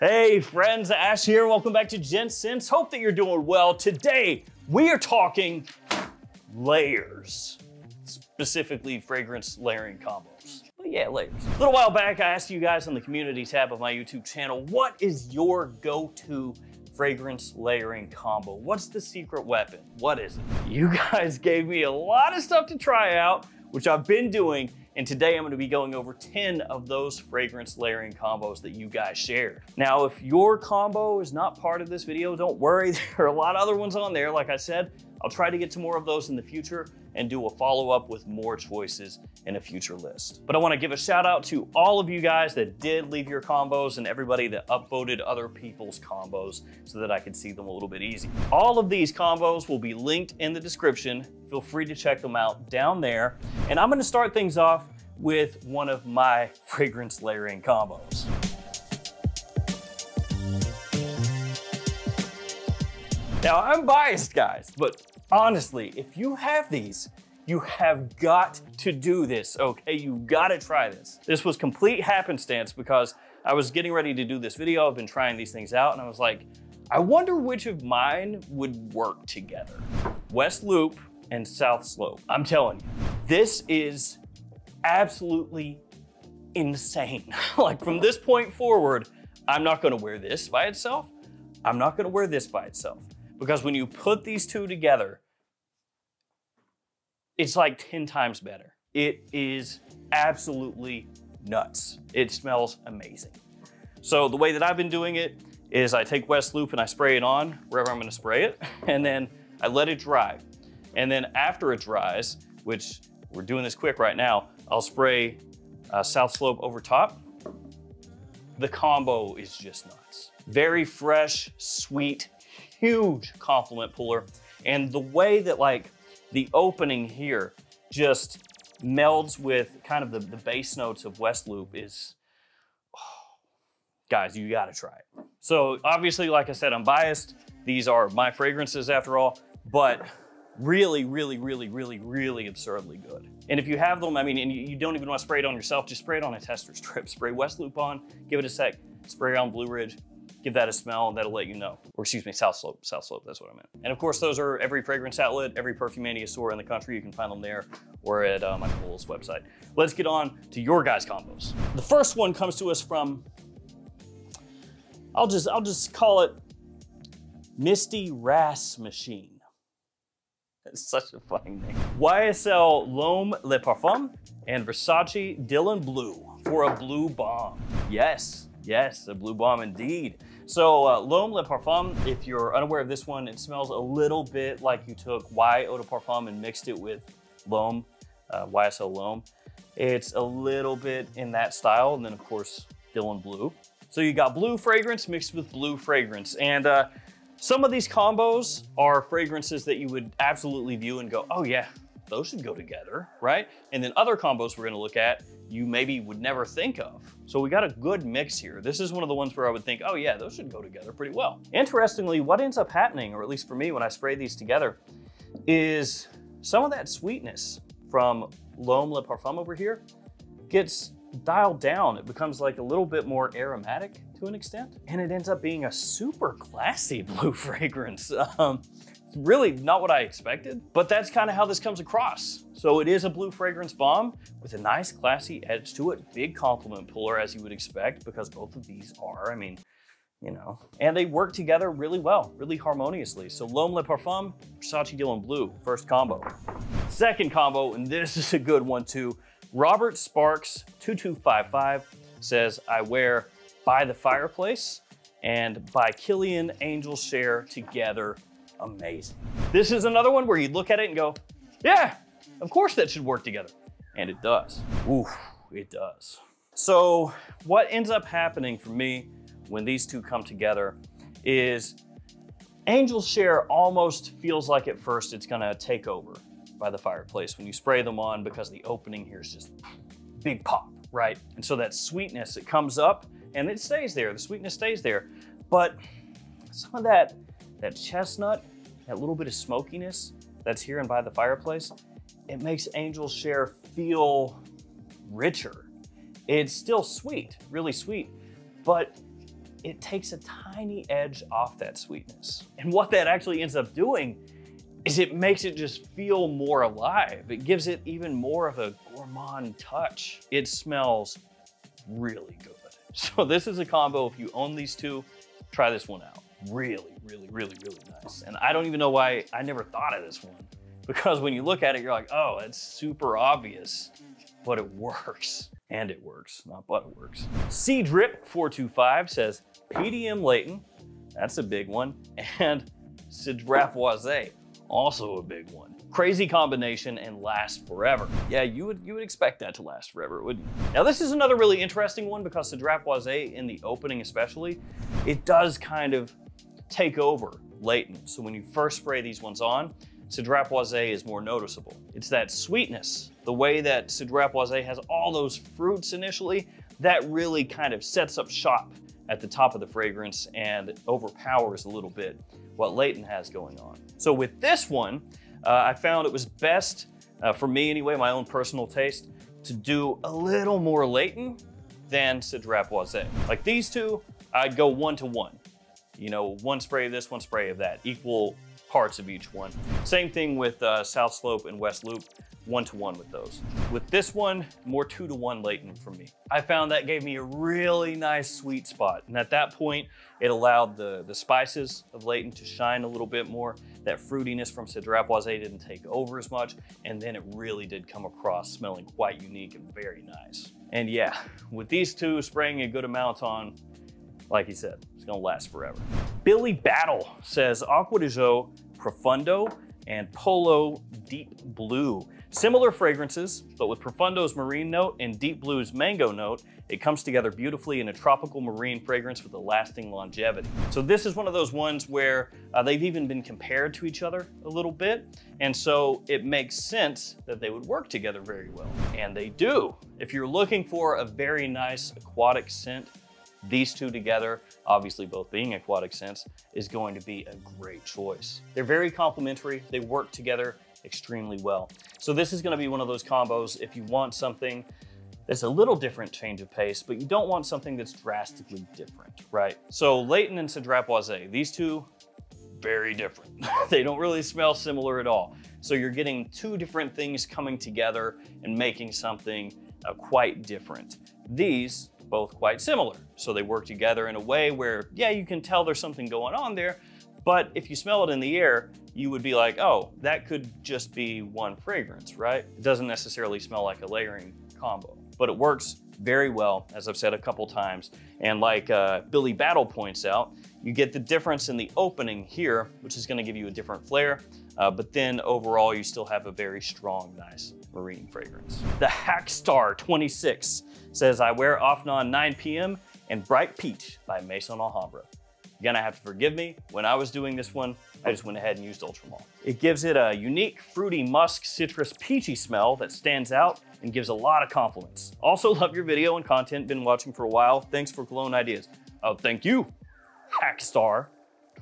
Hey friends, Ash here. Welcome back to Gents. Hope that you're doing well. Today, we are talking layers, specifically fragrance layering combos. But yeah, layers. A little while back, I asked you guys on the community tab of my YouTube channel, what is your go-to fragrance layering combo? What's the secret weapon? What is it? You guys gave me a lot of stuff to try out, which I've been doing. And today I'm going to be going over 10 of those fragrance layering combos that you guys shared. Now, if your combo is not part of this video, don't worry. There are a lot of other ones on there. Like I said, I'll try to get to more of those in the future and do a follow-up with more choices in a future list. But I want to give a shout out to all of you guys that did leave your combos and everybody that upvoted other people's combos so that I could see them a little bit easier. All of these combos will be linked in the description. Feel free to check them out down there. And I'm going to start things off with one of my fragrance layering combos. Now, I'm biased, guys, but honestly, if you have these, you have got to do this, okay? You gotta try this. This was complete happenstance because I was getting ready to do this video. I've been trying these things out and I was like, I wonder which of mine would work together. West Loop and South Slope. I'm telling you, this is absolutely insane. Like from this point forward, I'm not gonna wear this by itself. I'm not gonna wear this by itself. Because when you put these two together, it's like 10 times better. It is absolutely nuts. It smells amazing. So the way that I've been doing it is I take West Loop and I spray it on wherever I'm gonna spray it, and then I let it dry. And then after it dries, which we're doing this quick right now, I'll spray South Slope over top. The combo is just nuts. Very fresh, sweet, huge compliment puller. And the way that like the opening here just melds with kind of the bass notes of West Loop is, oh, guys, you gotta try it. So obviously, like I said, I'm biased. These are my fragrances after all, but really, really, really, really, really absurdly good. And if you have them, I mean, and you don't even want to spray it on yourself, just spray it on a tester strip. Spray West Loop on, give it a sec, spray on Blue Ridge, give that a smell, and that'll let you know. Or excuse me, South Slope, that's what I meant. And of course, those are every fragrance outlet, every Perfumania store in the country. You can find them there or at Michael Bull's website. Let's get on to your guys' combos. The first one comes to us from, I'll just call it Misty Ras Machine. It's such a funny name. YSL L'Homme Le Parfum and Versace Dylan Blue for a blue bomb. Yes, a blue bomb indeed. So L'Homme Le Parfum, if you're unaware of this one, it smells a little bit like you took Y Eau de Parfum and mixed it with L'Homme, YSL L'Homme. It's a little bit in that style, and then of course, Dylan Blue. So you got blue fragrance mixed with blue fragrance. And some of these combos are fragrances that you would absolutely view and go, oh yeah, those should go together, right? And then other combos we're gonna look at, you maybe would never think of. So we got a good mix here. This is one of the ones where I would think, oh yeah, those should go together pretty well. Interestingly, what ends up happening, or at least for me when I spray these together, is some of that sweetness from L'Homme Le Parfum over here gets dialed down. It becomes like a little bit more aromatic to an extent, and it ends up being a super classy blue fragrance. Really not what I expected, but that's kind of how this comes across. So it is a blue fragrance bomb with a nice classy edge to it, big compliment puller as you would expect, because both of these are, I mean, you know, and they work together really well, really harmoniously. So L'Homme Le Parfum, Versace Dylan Blue, first combo. Second combo, and this is a good one too. Robert Sparks 2255 says, I wear By the Fireplace and by Killian Angel Share together. Amazing. This is another one where you look at it and go, yeah, of course that should work together. And it does. Oof, it does. So what ends up happening for me when these two come together is Angel Share almost feels like at first it's gonna take over By the Fireplace when you spray them on, because the opening here is just big pop, right? And so that sweetness, it comes up and it stays there. The sweetness stays there. But some of that chestnut, that little bit of smokiness that's here in By the Fireplace, it makes Angel Share feel richer. It's still sweet, really sweet, but it takes a tiny edge off that sweetness. And what that actually ends up doing is it makes it just feel more alive. It gives it even more of a gourmand touch. It smells really good. So this is a combo. If you own these two, try this one out. Really, really, really, really nice. And I don't even know why I never thought of this one, because when you look at it, you're like, oh, it's super obvious, but it works. And it works, not but it works. C-Drip425 says PDM Leighton, that's a big one, and Sidrapoise, also a big one. Crazy combination and lasts forever. Yeah, you would expect that to last forever, wouldn't you? Now this is another really interesting one because Sidrapoise, in the opening especially, it does kind of take over Leighton. So when you first spray these ones on, Sidrapoise is more noticeable. It's that sweetness, the way that Sidrapoise has all those fruits initially, that really kind of sets up shop at the top of the fragrance and overpowers a little bit what Leighton has going on. So with this one, I found it was best, for me anyway, my own personal taste, to do a little more Leighton than Sidrapoise. Like these two, I'd go 1-to-1. You know, one spray of this, one spray of that, equal parts of each one. Same thing with South Slope and West Loop, 1-to-1 with those. With this one, more 2-to-1 Leighton for me. I found that gave me a really nice sweet spot. And at that point, it allowed the spices of Leighton to shine a little bit more. That fruitiness from Sidrapoise didn't take over as much. And then it really did come across smelling quite unique and very nice. And yeah, with these two spraying a good amount on, like he said, it's gonna last forever. Billy Battle says Aqua de Jo Profundo and Polo Deep Blue. Similar fragrances, but with Profundo's marine note and Deep Blue's mango note, it comes together beautifully in a tropical marine fragrance with a lasting longevity. So this is one of those ones where they've even been compared to each other a little bit. And so it makes sense that they would work together very well. And they do. If you're looking for a very nice aquatic scent, these two together, obviously both being aquatic scents, is going to be a great choice. They're very complementary. They work together extremely well. So this is going to be one of those combos if you want something that's a little different change of pace, but you don't want something that's drastically different, right? So Leighton and Sidrapoise, these two, very different. They don't really smell similar at all. So you're getting two different things coming together and making something quite different. These, both quite similar. So they work together in a way where, yeah, you can tell there's something going on there, but if you smell it in the air, you would be like, oh, that could just be one fragrance, right? It doesn't necessarily smell like a layering combo, but it works very well, as I've said a couple times. And like Billy Battle points out, you get the difference in the opening here, which is gonna give you a different flair, but then overall you still have a very strong, nice marine fragrance. The Hackstar 26 says, I wear Afnan 9 p.m. and Bright Peach by Maison Alhambra. You're gonna have to forgive me. When I was doing this one, I just went ahead and used Ultramol. It gives it a unique fruity musk citrus peachy smell that stands out and gives a lot of compliments. Also love your video and content, been watching for a while. Thanks for cologne ideas. Oh, thank you, Hackstar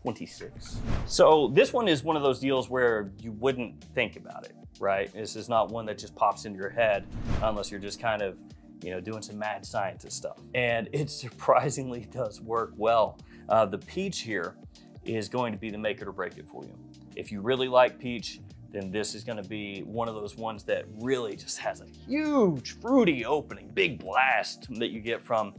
26. So this one is one of those deals where you wouldn't think about it, right? This is not one that just pops into your head unless you're just kind of, you know, doing some mad scientist stuff. And it surprisingly does work well. The peach here is going to be the make it or break it for you. If you really like peach, then this is gonna be one of those ones that really just has a huge fruity opening, big blast that you get from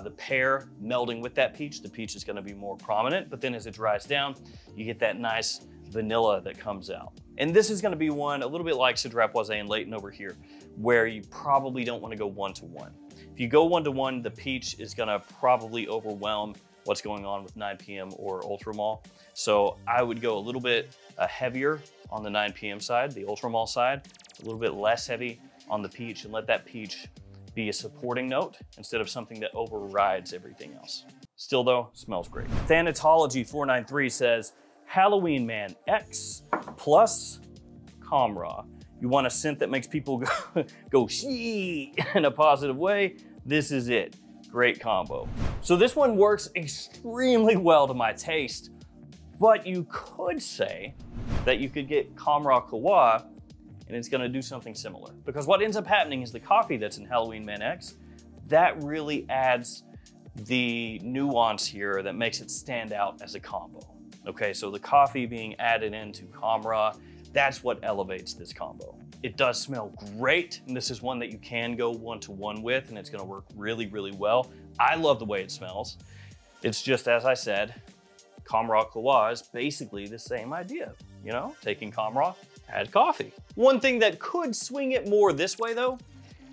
the pear melding with that peach. The peach is gonna be more prominent, but then as it dries down, you get that nice vanilla that comes out. And this is gonna be one a little bit like Sidrapoise and Leighton over here, where you probably don't wanna go 1-to-1. If you go 1-to-1, the peach is gonna probably overwhelm what's going on with 9 p.m. or Ultramol. So I would go a little bit heavier on the 9 p.m. side, the Ultramol side, a little bit less heavy on the peach, and let that peach be a supporting note instead of something that overrides everything else. Still though, smells great. Thanatology 493 says, Halloween Man X plus Comra. You want a scent that makes people go shee in a positive way? This is it. Great combo. So this one works extremely well to my taste, but you could say that you could get Comra Kawa and it's gonna do something similar. Because what ends up happening is the coffee that's in Halloween Man X, that really adds the nuance here that makes it stand out as a combo. Okay, so the coffee being added into Comra, that's what elevates this combo. It does smell great, and this is one that you can go one-to-one with, and it's gonna work really, really well. I love the way it smells. It's just, as I said, Comra Claw is basically the same idea. You know, taking Comra, add coffee. One thing that could swing it more this way though,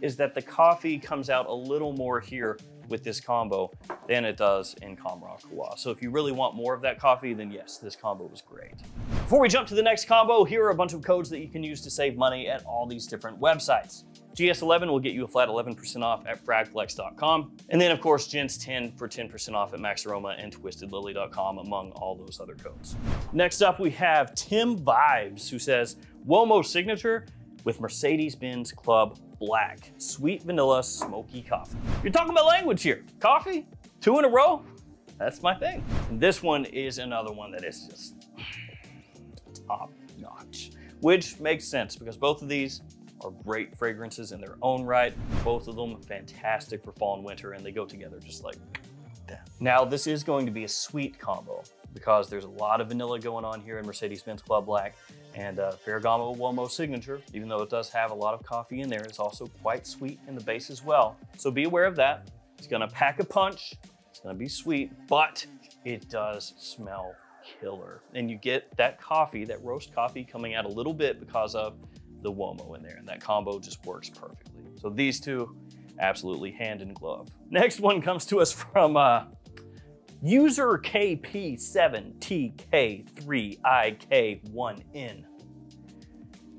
is that the coffee comes out a little more here with this combo than it does in Comra Claw. So if you really want more of that coffee, then yes, this combo is great. Before we jump to the next combo, here are a bunch of codes that you can use to save money at all these different websites. GS11 will get you a flat 11% off at fragflex.com. And then of course, Gents 10 for 10% off at Maxaroma and twistedlily.com, among all those other codes. Next up, we have Tim Vibes, who says, Womo signature with Mercedes-Benz Club Black, sweet vanilla smoky coffee. You're talking about language here. Coffee, 2 in a row, that's my thing. And this one is another one that is just top notch, which makes sense because both of these are great fragrances in their own right. Both of them fantastic for fall and winter, and they go together just like that. Now, this is going to be a sweet combo because there's a lot of vanilla going on here in Mercedes-Benz Club Black, and Ferragamo Uomo Signature, even though it does have a lot of coffee in there, it's also quite sweet in the base as well. So be aware of that. It's gonna pack a punch, it's gonna be sweet, but it does smell killer. And you get that coffee, that roast coffee, coming out a little bit because of the Uomo in there, and that combo just works perfectly. So these two, absolutely hand in glove. Next one comes to us from user KP7TK3IK1N.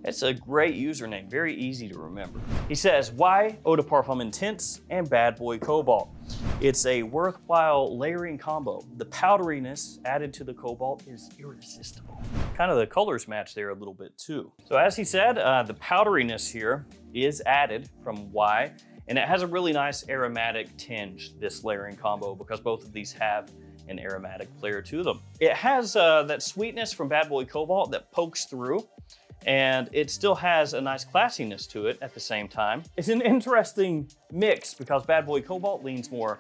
It's a great username, very easy to remember. He says, why Eau de Parfum Intense and Bad Boy Cobalt? It's a worthwhile layering combo. The powderiness added to the cobalt is irresistible. Kind of the colors match there a little bit too. So as he said, the powderiness here is added from Y, and it has a really nice aromatic tinge, this layering combo, because both of these have an aromatic flair to them. It has that sweetness from Bad Boy Cobalt that pokes through, and it still has a nice classiness to it at the same time. It's an interesting mix because Bad Boy Cobalt leans more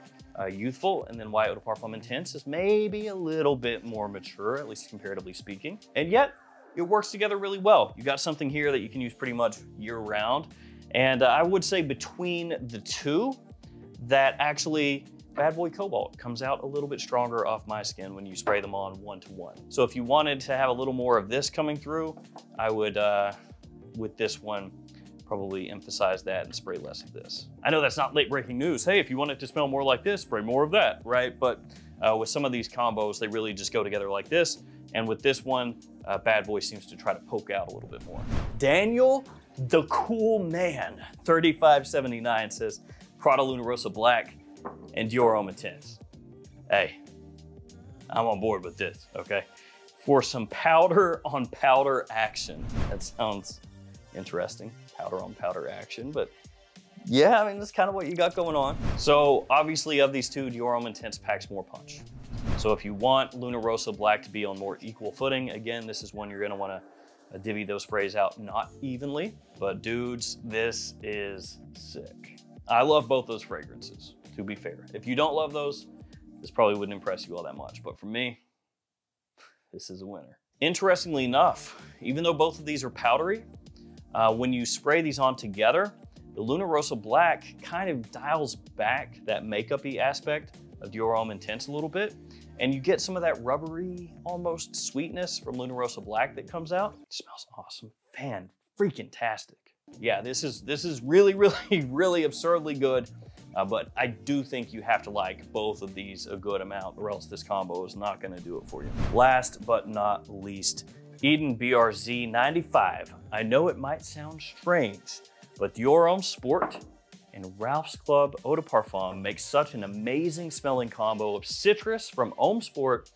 youthful, and then Eau de Parfum Intense is maybe a little bit more mature, at least comparatively speaking. And yet, it works together really well. You got something here that you can use pretty much year round. And I would say between the two, that actually Bad Boy Cobalt comes out a little bit stronger off my skin when you spray them on one-to-one. So if you wanted to have a little more of this coming through, I would, with this one, probably emphasize that and spray less of this. I know that's not late breaking news. Hey, if you want it to smell more like this, spray more of that, right? But with some of these combos, they really just go together like this. And with this one, Bad Boy seems to try to poke out a little bit more. Daniel, the cool man, 3579 says, Prada Luna Rossa Black and Dior Homme Intense. Hey, I'm on board with this, okay? For some powder on powder action. That sounds interesting, powder on powder action, but yeah, I mean, that's kind of what you got going on. So obviously of these two, Dior Homme Intense packs more punch. So if you want Luna Rossa Black to be on more equal footing, again, this is one you're gonna wanna divvy those sprays out not evenly, but dudes, this is sick. I love both those fragrances, to be fair. If you don't love those, this probably wouldn't impress you all that much, but for me, this is a winner. Interestingly enough, even though both of these are powdery, when you spray these on together, the Luna Rossa Black kind of dials back that makeup-y aspect of Dior Homme Intense a little bit, and you get some of that rubbery, almost sweetness from Luna Rossa Black that comes out. It smells awesome, fan-freaking-tastic. Yeah, this is really, really, really absurdly good. But I do think you have to like both of these a good amount, or else this combo is not gonna do it for you. Last but not least, Eden BRZ 95. I know it might sound strange, but Dior Homme Sport and Ralph's Club Eau de Parfum make such an amazing smelling combo of citrus from Homme Sport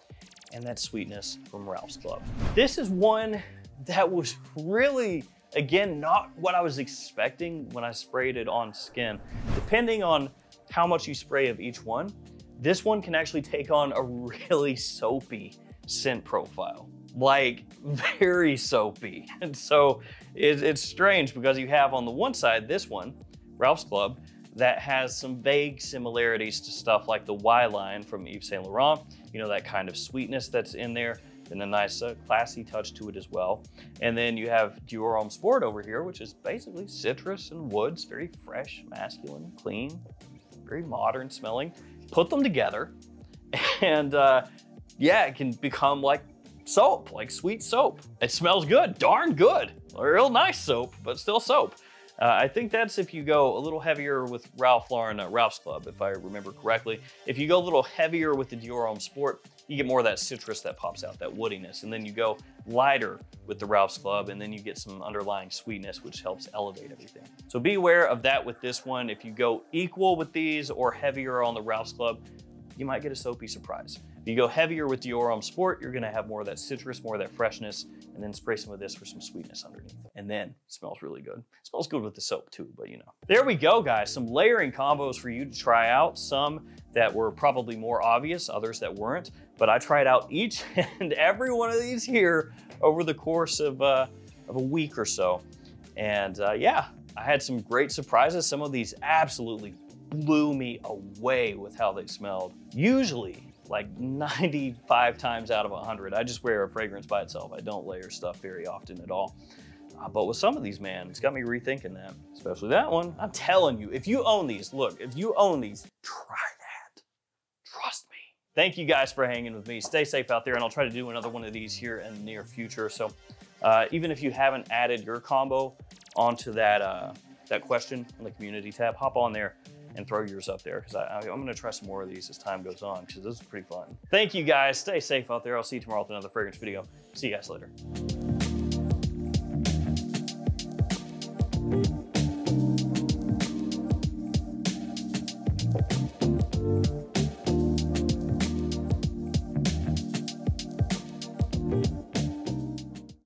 and that sweetness from Ralph's Club. This is one that was really, again, not what I was expecting when I sprayed it on skin. Depending on how much you spray of each one, this one can actually take on a really soapy scent profile. Like, very soapy. And so it's strange because you have on the one side, this one, Ralph's Club, that has some vague similarities to stuff like the Y line from Yves Saint Laurent. You know, that kind of sweetness that's in there, and a nice classy touch to it as well. And then you have Dior Homme Sport over here, which is basically citrus and woods, very fresh, masculine, clean, very modern smelling. Put them together and yeah, it can become like soap, like sweet soap. It smells good, darn good. A real nice soap, but still soap. I think that's if you go a little heavier with Ralph Lauren, Ralph's Club, if I remember correctly. If you go a little heavier with the Dior Homme Sport, you get more of that citrus that pops out, that woodiness. And then you go lighter with the Ralph's Club, and then you get some underlying sweetness, which helps elevate everything. So be aware of that with this one. If you go equal with these or heavier on the Ralph's Club, you might get a soapy surprise. If you go heavier with Dior Homme Sport, you're gonna have more of that citrus, more of that freshness, and then spray some of this for some sweetness underneath. And then it smells really good. It smells good with the soap too, but you know. There we go, guys. Some layering combos for you to try out. Some that were probably more obvious, others that weren't. But I tried out each and every one of these here over the course of a week or so. And yeah, I had some great surprises. Some of these absolutely blew me away with how they smelled. Usually, like 95 times out of 100, I just wear a fragrance by itself. I don't layer stuff very often at all. But with some of these, man, it's got me rethinking that, especially that one. I'm telling you, if you own these, look, if you own these, try that. Trust me. Thank you guys for hanging with me. Stay safe out there, and I'll try to do another one of these here in the near future. So even if you haven't added your combo onto that, that question in the community tab, hop on there and throw yours up there, because I'm gonna try some more of these as time goes on, because this is pretty fun. Thank you guys, stay safe out there. I'll see you tomorrow with another fragrance video. See you guys later.